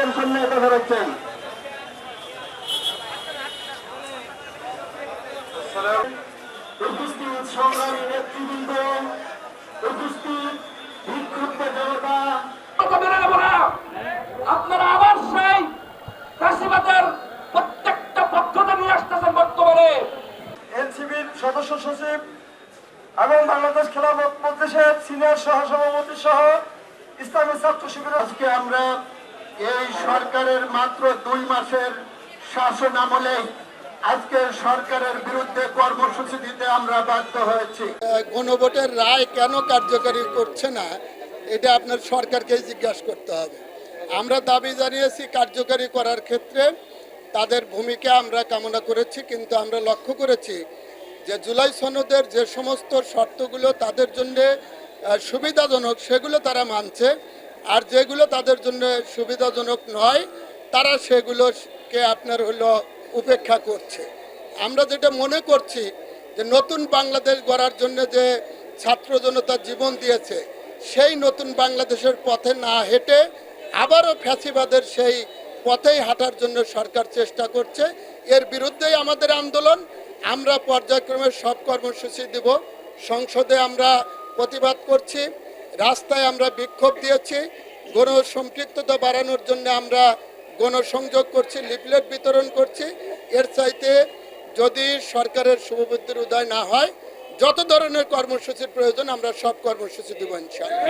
আসেন সামনে কথা রাখছেন। উপস্থিত সংগ্রামী নেতৃবৃন্দ, উপস্থিত বিক্ষুব্ধ জনতা, আপনারা আবার সেই ফ্যাসিবাদের প্রত্যেকটা পক্ষতে নিয়ে আসতেছেন। বর্তমানে এনসিবির সদস্য সচিব এবং বাংলাদেশ খেলাফত মজলিসের সিনিয়র সহসভাপতি সহ ইসলামী ছাত্র শিবির, আজকে আমরা এই সরকারের মাত্র 2 মাসের শাসন আমলে আজকের সরকারের বিরুদ্ধে কর্মসূচি দিতে আমরা বাধ্য হয়েছি। গণভোটের রায় কেন কার্যকরী করছে না, এটা আপনার সরকারকেই জিজ্ঞাসা করতে হবে। আমরা দাবি জানিয়েছি কার্যকরী করার ক্ষেত্রে তাদের ভূমিকা আমরা কামনা করেছি, কিন্তু আমরা লক্ষ্য করেছি যে জুলাই সনদের যে সমস্ত শর্তগুলো তাদের জন্য সুবিধাজনক সেগুলো তারা মানছে, আর যেগুলো তাদের জন্য সুবিধাজনক নয় তারা সেগুলোকে আপনার উপেক্ষা করছে। আমরা যেটা মনে করছি যে নতুন বাংলাদেশ গড়ার জন্য যে ছাত্র জনতা জীবন দিয়েছে, সেই নতুন বাংলাদেশের পথে না হেঁটে আবারও ফ্যাসিবাদের সেই পথেই হাঁটার জন্য সরকার চেষ্টা করছে। এর বিরুদ্ধেই আমাদের আন্দোলন। আমরা পর্যায়ক্রমে সব কর্মসূচি দেব। সংসদে আমরা প্রতিবাদ করছি, রাস্তায় আমরা বিক্ষোভ দিয়েছি, গণসম্পৃক্ততা বাড়ানোর জন্য আমরা গণসংযোগ করছি, লিফলেট বিতরণ করছি। এর চাইতে যদি সরকারের শুভবুদ্ধির উদয় না হয়, যত ধরনের কর্মসূচির প্রয়োজন আমরা সব কর্মসূচি দেব ইনশাআল্লাহ।